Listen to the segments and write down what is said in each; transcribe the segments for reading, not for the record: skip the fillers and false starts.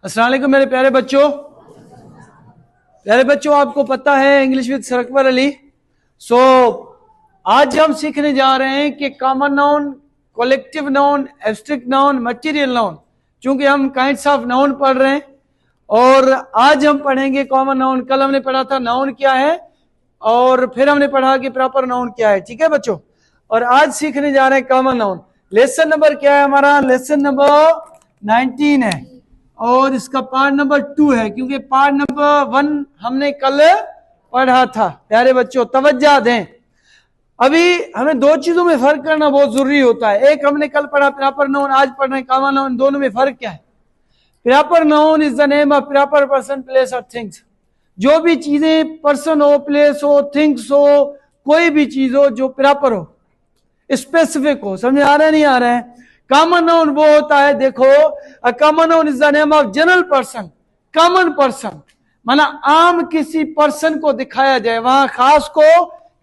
अस्सलाम वालेकुम मेरे प्यारे बच्चों, आपको पता है English with sir Akbar Ali. आज हम सीखने जा रहे हैं कि common noun, collective noun, abstract noun, material noun. चूंकि हम काइंड्स ऑफ नाउन पढ़ रहे हैं और आज हम पढ़ेंगे कॉमन नाउन। कल हमने पढ़ा था नाउन क्या है और फिर हमने पढ़ा कि प्रॉपर नाउन क्या है। ठीक है बच्चों, और आज सीखने जा रहे हैं कॉमन नाउन। लेसन नंबर क्या है हमारा? लेसन नंबर 19 है और इसका पार्ट नंबर 2 है, क्योंकि पार्ट नंबर 1 हमने कल पढ़ा था। प्यारे बच्चों तवज्जो दें, अभी हमें दो चीजों में फर्क करना बहुत जरूरी होता है। एक हमने कल पढ़ा प्रॉपर नाउन, आज पढ़ रहे हैं कॉमन नाउन। दोनों में फर्क क्या है? Proper noun is the name of proper person, place और थिंग्स। जो भी चीजें, पर्सन हो, प्लेस हो, थिंग्स हो, कोई भी चीज हो जो प्रॉपर हो, स्पेसिफिक हो। समझ आ रहा है नहीं आ रहा है? कॉमन नाउन वो होता है, देखो, a common noun is the name of general person. Common person माना आम किसी पर्सन को दिखाया जाए, वहां खास को,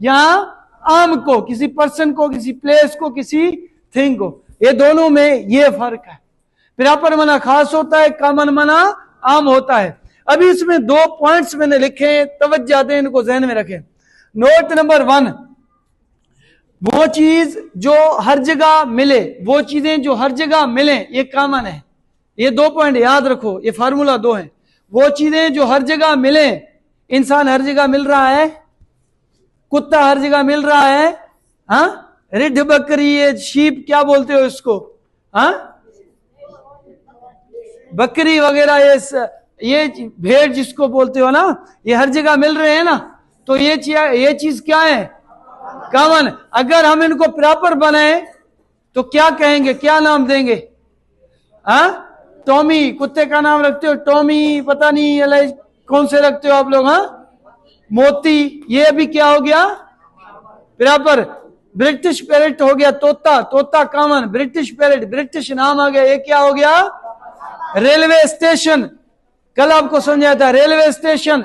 यहां आम को, किसी पर्सन को, किसी प्लेस को, किसी थिंग को। ये दोनों में ये फर्क है। प्रॉपर मना खास होता है, कॉमन मना आम होता है। अभी इसमें 2 पॉइंट्स मैंने लिखे, तवज्जो दें, इनको ध्यान में रखें। नोट नंबर 1, वो चीज जो हर जगह मिले, वो चीजें जो हर जगह मिले, ये कॉमन है। ये 2 पॉइंट याद रखो, ये फार्मूला 2 है। वो चीजें जो हर जगह मिले, इंसान हर जगह मिल रहा है, कुत्ता हर जगह मिल रहा है, हाँ, रिड बकरी, ये शीप क्या बोलते हो इसको, हाँ, बकरी वगैरह, ये भेड़ जिसको बोलते हो ना, ये हर जगह मिल रहे हैं ना। तो ये चीज क्या है? कॉमन। अगर हम इनको प्रॉपर बनाए तो क्या कहेंगे, क्या नाम देंगे? हाँ, टॉमी, कुत्ते का नाम रखते हो टॉमी, पता नहीं अलग कौन से रखते हो आप लोग, हाँ, मोती। ये अभी क्या हो गया? प्रॉपर। ब्रिटिश पैरेट हो गया तोता, तोता कॉमन। ब्रिटिश पैरेट, ब्रिटिश नाम आ गया, ये क्या हो गया? रेलवे स्टेशन, कल आपको समझाया था, railway station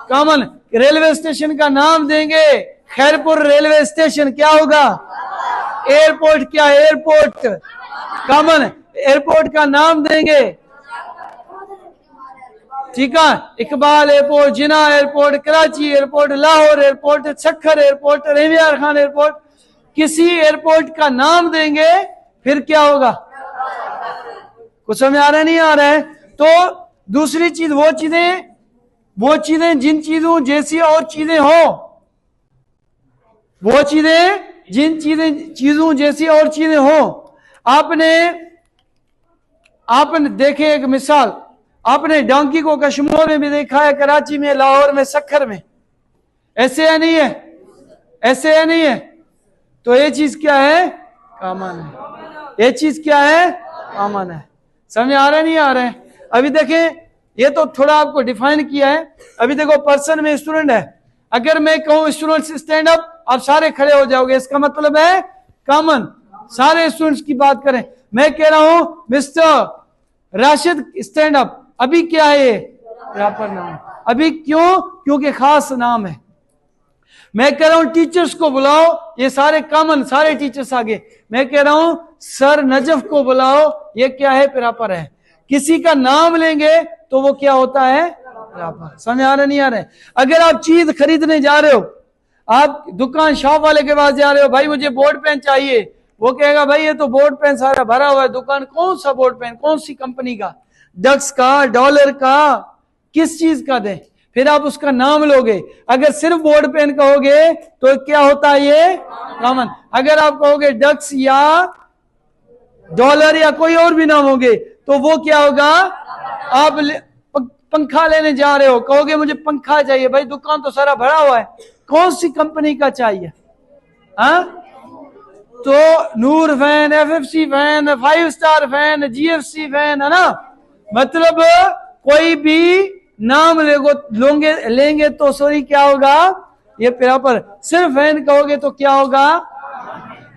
common. Railway station का नाम देंगे खैरपुर रेलवे स्टेशन, क्या होगा? एयरपोर्ट, क्या एयरपोर्ट कॉमन, एयरपोर्ट का नाम देंगे, ठीक है, Iqbal airport, Jinnah airport, Karachi airport, Lahore airport, Sukkur airport, Raviyar Khan airport. किसी एयरपोर्ट का नाम देंगे, फिर क्या होगा? कुछ समझ आ रहा है नहीं आ रहा है? तो दूसरी चीज, वो चीजें जिन चीजों जैसी और चीजें हो, वो चीजें जिन चीजों जैसी और चीजें हो। आपने देखे एक मिसाल, आपने डोंकी को कश्मीर में भी देखा है, कराची में, लाहौर में, सखर में। ऐसे है नहीं है? ऐसे है नहीं है? तो ये चीज क्या है? कॉमन है। ये चीज क्या है? कॉमन है। समझ आ रहा है नहीं आ रहा है? अभी देखें, ये तो थोड़ा आपको डिफाइन किया है। अभी देखो, पर्सन में स्टूडेंट है। अगर मैं कहूं स्टूडेंट्स स्टैंड अप, आप सारे खड़े हो जाओगे, इसका मतलब है कॉमन, सारे स्टूडेंट्स की बात करें। मैं कह रहा हूं मिस्टर राशिद स्टैंड अप, अभी क्या है? ये प्रॉपर नाम। अभी क्यों? क्योंकि खास नाम है। मैं कह रहा हूं टीचर्स को बुलाओ, ये सारे कॉमन, सारे टीचर्स आगे। मैं कह रहा हूं सर नजफ को बुलाओ, ये क्या है? प्रॉपर है। किसी का नाम लेंगे तो वो क्या होता है? प्रॉपर। समझ आ रहा नहीं आ रहा है? अगर आप चीज खरीदने जा रहे हो, आप दुकान शॉप वाले के पास जा रहे हो, भाई मुझे बोर्ड पेन चाहिए, वो कहेगा भाई ये तो बोर्ड पेन सारा भरा हुआ है दुकान, कौन सा बोर्ड पेन, कौन सी कंपनी का, डक्स का, डॉलर का, किस चीज का दें? फिर आप उसका नाम लोगे। अगर सिर्फ बोर्ड पेन कहोगे तो क्या होता है? ये कॉमन। अगर आप कहोगे डक्स या डॉलर या कोई और भी नाम होंगे तो वो क्या होगा? आप पंखा लेने जा रहे हो, कहोगे मुझे पंखा चाहिए, भाई दुकान तो सारा भरा हुआ है, कौन सी कंपनी का चाहिए? हाँ, तो Noor fan, FFC fan, 5 star fan, GFC fan, है ना। मतलब कोई भी नाम लेंगे तो सॉरी क्या होगा? ये प्रॉपर। सिर्फ फैन कहोगे तो क्या होगा?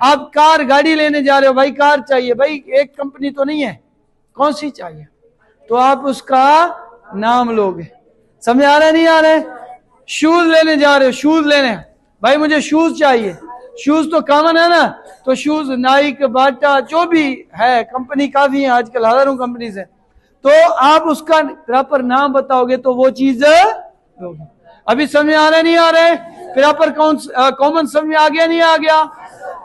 आप कार, गाड़ी लेने जा रहे हो, भाई कार चाहिए, भाई एक कंपनी तो नहीं है, कौन सी चाहिए? तो आप उसका नाम लोगे। समझ आ रहा है नहीं आ रहा है? शूज लेने जा रहे हो, शूज लेने, भाई मुझे शूज चाहिए, शूज तो कॉमन है ना, तो शूज नाइक, बाटा, जो भी है कंपनी काफी है आजकल, हजारों कंपनीज है, तो आप उसका प्रॉपर नाम बताओगे तो वो चीज दोगे। अभी समझ में आ रहा है नहीं आ रहा है? प्रॉपर कॉमन समझ में आ गया नहीं आ गया?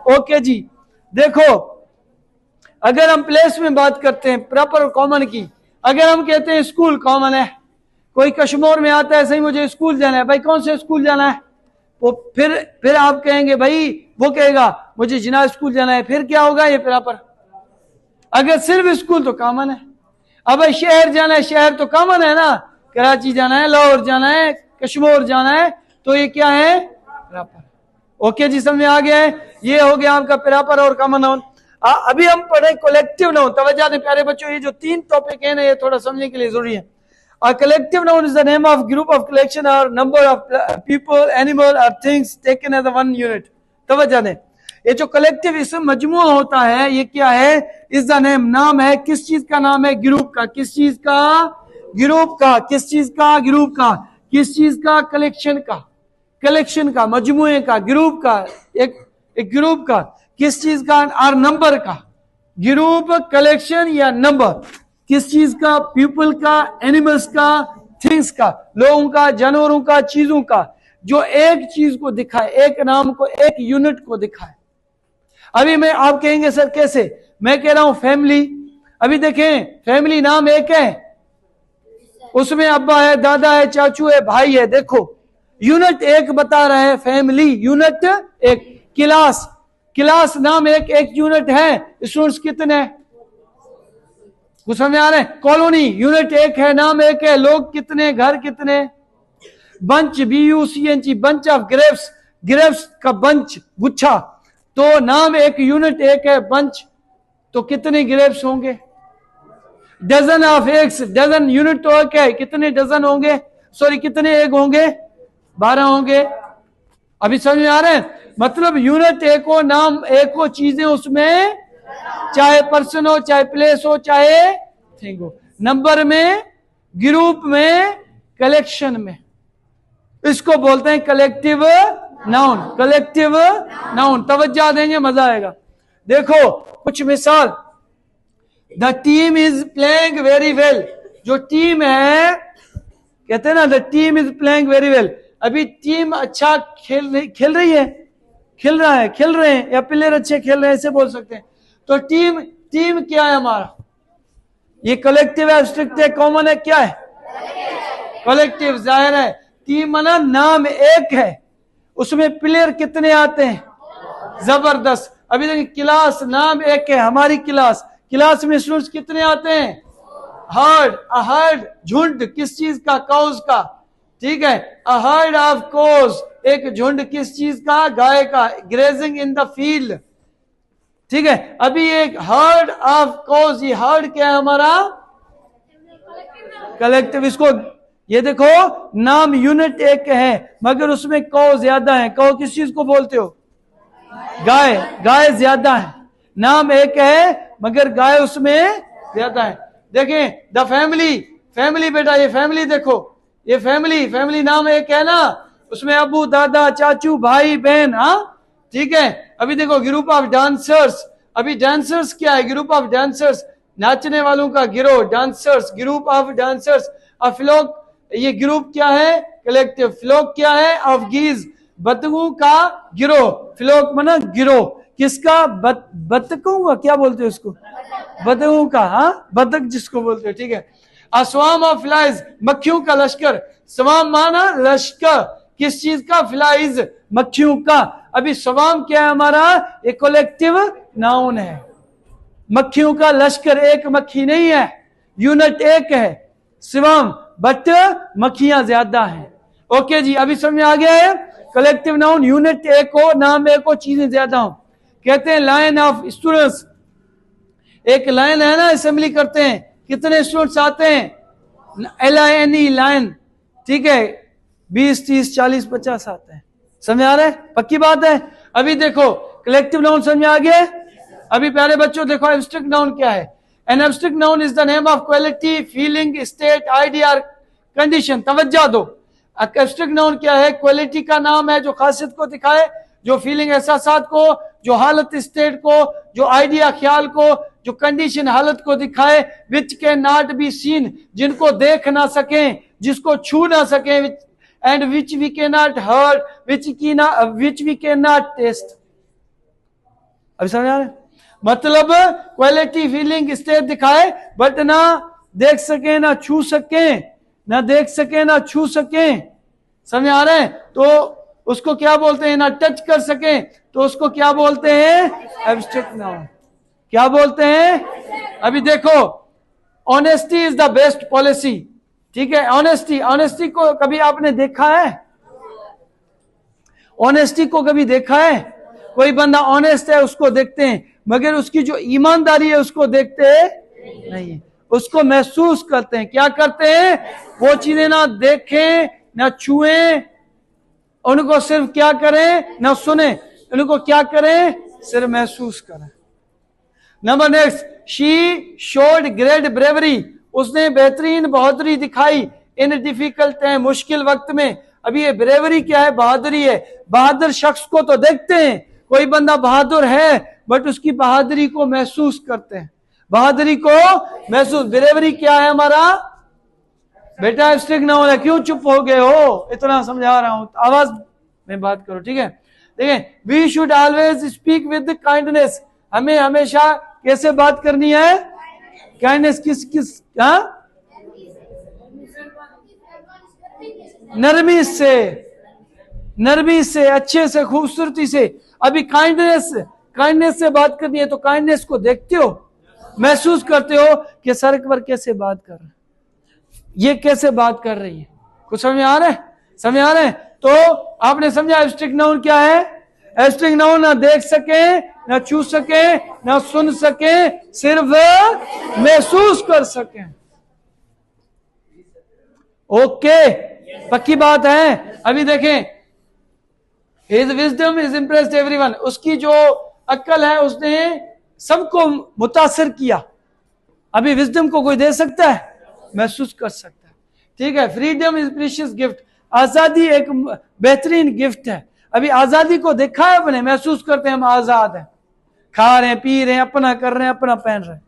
ओके जी। देखो अगर हम प्लेस में बात करते हैं प्रॉपर और कॉमन की, अगर हम कहते हैं स्कूल कॉमन है, कोई कश्मीर में आता है सही मुझे स्कूल जाना है, भाई कौन से स्कूल जाना है? वो फिर आप कहेंगे भाई, वो कहेगा मुझे जिना स्कूल जाना है, फिर क्या होगा? ये प्रॉपर। अगर सिर्फ स्कूल तो कॉमन है। अब शहर जाना है, शहर तो कॉमन है ना, कराची जाना है, लाहौर जाना है, कश्मीर जाना है, तो ये क्या है? प्रॉपर। ओके जी, समझ में आ गया है? ये हो गया आपका प्रॉपर और कॉमन नाउन। अभी हम पढ़े कलेक्टिव नाउन। तवज्जो दें प्यारे बच्चों, ये जो 3 टॉपिक है ना, ये थोड़ा समझने के लिए जरूरी है। A collective noun is the name of group of collection or number of people, animal or things taken as a one unit. तवज्जो दें, ये जो कलेक्टिव इसम मजमूआ होता है, ये क्या है? इज द नेम, नाम है। किस चीज का नाम है? ग्रुप का। किस चीज का? ग्रुप का। किस चीज का? ग्रुप का। किस चीज का? कलेक्शन का। कलेक्शन का, मजमूए का, ग्रुप का, एक ग्रुप का। किस चीज का? और नंबर का। ग्रुप, कलेक्शन या नंबर। किस चीज का? पीपल का, एनिमल्स का, थिंग्स का, लोगों का, जानवरों का, चीजों का, जो एक चीज को दिखाए, एक नाम को, एक यूनिट को दिखाए। अभी मैं आप कहेंगे सर कैसे? मैं कह रहा हूं फैमिली। अभी देखें, फैमिली नाम एक है, उसमें अब्बा है, दादा है, चाचू है, भाई है। देखो यूनिट एक बता रहा है, फैमिली यूनिट एक। क्लास, क्लास नाम एक यूनिट है, स्टूडेंट्स कितने? कुछ समझ आ रहे हैं? कॉलोनी यूनिट एक है, नाम एक है, लोग कितने, घर कितने? Bunch, BUNC, bunch of grapes, grapes का बंच, गुच्छा, तो नाम एक, यूनिट एक है, बंच, तो कितने ग्रेप्स होंगे? Dozen of eggs, dozen unit तो एक है, कितने डजन होंगे? सॉरी कितने एग होंगे? 12 होंगे। अभी समझ में आ रहे हैं? मतलब यूनिट एक हो, नाम एक हो, चीजें उसमें, चाहे पर्सन हो, चाहे प्लेस हो, चाहे थिंग हो। नंबर में, ग्रुप में, कलेक्शन में, इसको बोलते हैं कलेक्टिव नाउन। Collective noun. तवज्जो देंगे, मजा आएगा। देखो कुछ मिसाल। The team is playing very well. जो टीम है, कहते हैं ना the team is playing very well. अभी टीम अच्छा खेल रही है, खेल रहा है, खेल रहे हैं, या प्लेयर अच्छे खेल रहे हैं, ऐसे बोल सकते हैं। तो टीम क्या है हमारा? ये कलेक्टिव है, एब्स्ट्रैक्ट है, कॉमन है, क्या है? कलेक्टिव। जाहिर है टीम मना नाम एक है, उसमें प्लेयर कितने आते हैं? जबरदस्त। अभी देखिए क्लास नाम एक है, हमारी क्लास, क्लास में स्टूडेंट्स कितने आते हैं? हर्ड, अ हर्ड झुंड, किस चीज का? काउज का। ठीक है, अ हर्ड ऑफ कोज, एक झुंड किस चीज का? गाय का। Grazing in the field. ठीक है, अभी एक हर्ड ऑफ कोज, ये हर्ड क्या है हमारा? कलेक्टिव। इसको ये देखो, नाम यूनिट एक है मगर उसमें कौ ज्यादा है। कौ किस चीज को बोलते हो? गाय। गाय ज्यादा है, नाम एक है मगर गाय उसमें ज्यादा है। देखें द फैमिली, फैमिली बेटा, ये फैमिली देखो, ये फैमिली नाम एक है ना, उसमें अबू, दादा, चाचू, भाई, बहन। हाँ ठीक है। अभी देखो ग्रुप ऑफ डांसर्स। अभी डांसर्स क्या है? ग्रुप ऑफ डांसर्स, नाचने वालों का गिरोह, डांसर्स, ग्रुप ऑफ डांसर्स। और फ्लोक, ये ग्रुप क्या है? कलेक्टिव। फ्लोक क्या है? ऑफ गीज, बतखों का गिरोह। फ्लोक मना गिरोह, किसका? बतखों का, क्या बोलते हैं उसको? बतखों का। हाँ, बतख जिसको बोलते हैं। ठीक है। अ स्वार्म ऑफ फ्लाइज, मक्खियों का लश्कर। स्वार्म माना लश्कर, किस चीज का? फ्लाइज, मक्खियों का। अभी स्वार्म क्या है हमारा? एक कलेक्टिव नाउन है। मक्खियों का लश्कर, एक मक्खी नहीं है, यूनिट एक है स्वार्म, बट मक्खियां ज्यादा हैं। ओके जी, अभी समझ में आ गया है? कलेक्टिव नाउन यूनिट एक हो, नाम एक हो, चीजें ज्यादा हो। कहते हैं लाइन ऑफ स्टूडेंट्स। एक लाइन है ना, असेंबली करते हैं, कितने स्टूडेंट्स आते हैं? LINE, line. ठीक है, 20, 30, 40, 50 आते हैं। समझ आ रहा है? पक्की बात है। अभी देखो कलेक्टिव नाउन समझ में आ गया। अभी प्यारे बच्चों देखो एब्स्ट्रैक्ट नाउन क्या है? An abstract noun is the name of quality, feeling, state, idea, condition. तवज्जो दो, एब्स्ट्रैक्ट नाउन क्या है? क्वालिटी का नाम है जो खासियत को दिखाए, जो फीलिंग एहसासात को, जो हालत स्टेट को, जो आइडिया ख्याल को, जो कंडीशन हालत को दिखाए, which can not be seen, जिनको देख ना सकें, जिसको छू ना सकें, and which we can not hurt, which we can not taste. अभी समझ आ रहा है? मतलब क्वालिटी फीलिंग स्टेट दिखाए बट ना देख सके ना छू सके, ना देख सके ना छू सके। समझ आ रहा है? तो उसको क्या बोलते हैं? ना टच कर सके तो उसको क्या बोलते हैं? Abstract noun. क्या बोलते हैं? अभी देखो, honesty is the best policy. ठीक है, ऑनेस्टी, ऑनेस्टी को कभी आपने देखा है? ऑनेस्टी को कभी देखा है? कोई बंदा ऑनेस्ट है उसको देखते हैं, मगर उसकी जो ईमानदारी है उसको देखते नहीं, उसको महसूस करते हैं। क्या करते हैं? वो चीजें ना देखें ना छुएं, उनको सिर्फ क्या करें? ना सुने, उनको क्या करें? सिर्फ महसूस करें। Number next, she showed great bravery, उसने बेहतरीन बहादुरी दिखाई इन डिफिकल्ट टाइम, मुश्किल वक्त में। अभी ये ब्रेवरी क्या है? बहादुरी है। बहादुर शख्स को तो देखते हैं, कोई बंदा बहादुर है बट उसकी बहादुरी को महसूस करते हैं, बहादुरी को महसूस। ब्रेवरी क्या है हमारा? बेटा एब्स्ट्रैक्ट ना होना, क्यों चुप हो गए हो? इतना समझा रहा हूं, आवाज में बात करो। ठीक है, देखें, we should always speak with kindness, हमें हमेशा कैसे बात करनी है? काइंडनेस, किस हाँ? नरमी से, नरमी से, अच्छे से, खूबसूरती से। अभी काइंडनेस से बात करनी है तो काइंडनेस को देखते हो, महसूस करते हो कि सर पर कैसे बात कर रहे हैं, ये कैसे बात कर रही है। कुछ समझ आ रहा है? समझ आ रहा है? तो आपने समझा एब्स्ट्रैक्ट नाउन क्या है? एब्स्ट्रैक्ट नाउन ना देख सके, ना छू सके, ना सुन सके, सिर्फ महसूस कर सके। ओके, पक्की बात है। अभी देखें, His wisdom is impressed everyone, उसकी जो अक्ल है उसने सबको मुतासिर किया। अभी विजडम को कोई दे सकता है? महसूस कर सकता है। ठीक है, फ्रीडम इज प्रीशियस गिफ्ट, आजादी एक बेहतरीन गिफ्ट है। अभी आजादी को देखा है अपने, महसूस करते हैं हम आजाद हैं, खा रहे हैं, पी रहे हैं, अपना कर रहे हैं, अपना पहन रहे हैं,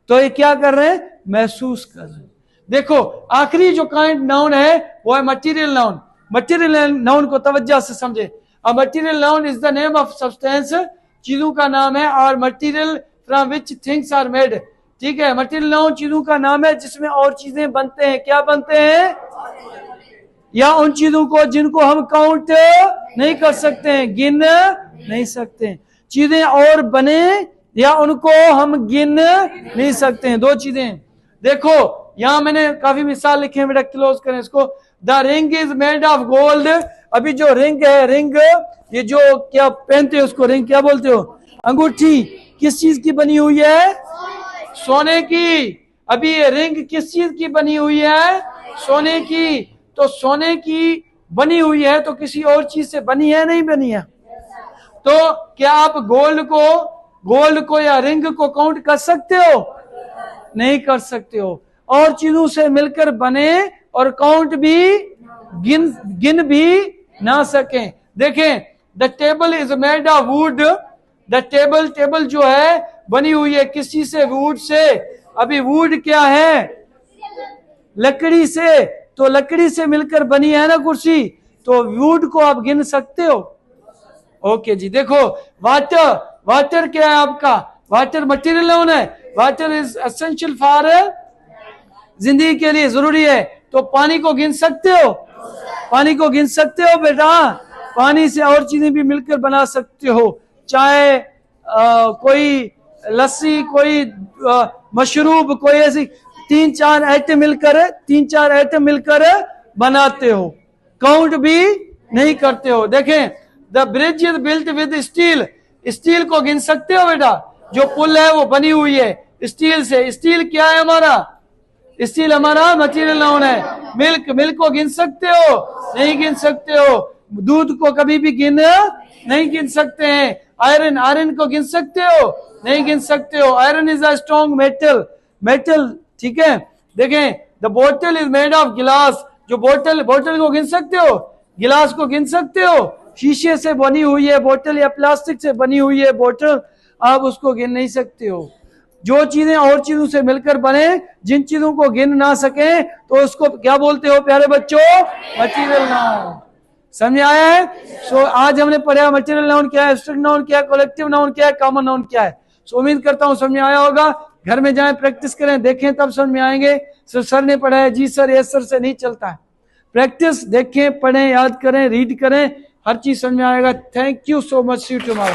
तो ये क्या कर रहे हैं? महसूस कर रहे हैं। देखो, आखिरी जो काइंड नाउन है वो है मटीरियल नाउन। मटीरियल नाउन को तवज्जो से समझे। A material noun is the name of substance, चीजों का नाम है, और material from which things are made। ठीक है, मटीरियल नाउन चीजों का नाम है जिसमें और चीजें बनते हैं। क्या बनते हैं? या उन चीजों को जिनको हम काउंट नहीं कर सकते हैं, गिन नहीं सकते। चीजें और बने या उनको हम गिन नहीं सकते हैं, दो चीजें। देखो, यहां मैंने काफी मिसाल लिखे हैं, बेटा क्लोज करें इसको। The ring is made of gold, अभी जो रिंग है, रिंग ये जो क्या पहनते हो उसको रिंग क्या बोलते हो? अंगूठी। किस चीज की बनी हुई है? सोने की। अभी ये रिंग किस चीज की बनी हुई है? सोने की। तो सोने की बनी हुई है तो किसी और चीज से बनी है, नहीं बनी है? तो क्या आप गोल्ड को या रिंग को काउंट कर सकते हो? नहीं कर सकते हो। और चीजों से मिलकर बने और काउंट भी गिन भी ना सकें। देखें, the table is made of would, the table जो है बनी हुई है किस चीज से? Would say. अभी वुड क्या है? लकड़ी से। तो लकड़ी से मिलकर बनी है ना कुर्सी, तो वुड को आप गिन सकते हो? ओके जी। देखो, वाटर क्या है आपका? वाटर मटीरियल नाउन है। वाटर इज एसेंशियल फॉर, जिंदगी के लिए जरूरी है। तो पानी को गिन सकते हो? पानी को गिन सकते हो बेटा? पानी से और चीजें भी मिलकर बना सकते हो, चाहे कोई लस्सी, कोई मशरूब, कोई ऐसी तीन चार आइटम मिलकर बनाते हो, काउंट भी नहीं करते हो। देखें, the bridge is built with steel, steel को गिन सकते हो बेटा? जो पुल है वो बनी हुई है स्टील से। स्टील क्या है हमारा? स्टील हमारा मटीरियल नाउन है। मिल्क को गिन सकते हो? नहीं गिन सकते हो। दूध को कभी भी नहीं गिन सकते हैं। आयरन को गिन सकते हो? नहीं गिन सकते हो। Iron is a strong metal. ठीक है, देखें, द बोतल इज मेड ऑफ गिलास, जो बोतल को गिन सकते हो? गिलास को गिन सकते हो? शीशे से बनी हुई है बोतल या प्लास्टिक से बनी हुई है बोतल, आप उसको गिन नहीं सकते हो। जो चीजें और चीजों से मिलकर बने, जिन चीजों को गिन ना सके, तो उसको क्या बोलते हो प्यारे बच्चों? Material noun. समझ आया है? सो आज हमने पढ़ा मटीरियल नाउन क्या है, एब्स्ट्रैक्ट नाउन क्या है, कलेक्टिव नाउन क्या है, कॉमन नाउन क्या है। सो उम्मीद करता हूं समझ में आया होगा। घर में जाएं, प्रैक्टिस करें, देखें, तब समझ में आएंगे। सर ने पढ़ाया जी सर यस सर से नहीं चलता है। प्रैक्टिस, देखें, पढ़ें, याद करें, रीड करें, हर चीज समझ में आएगा। Thank you so much. See you tomorrow.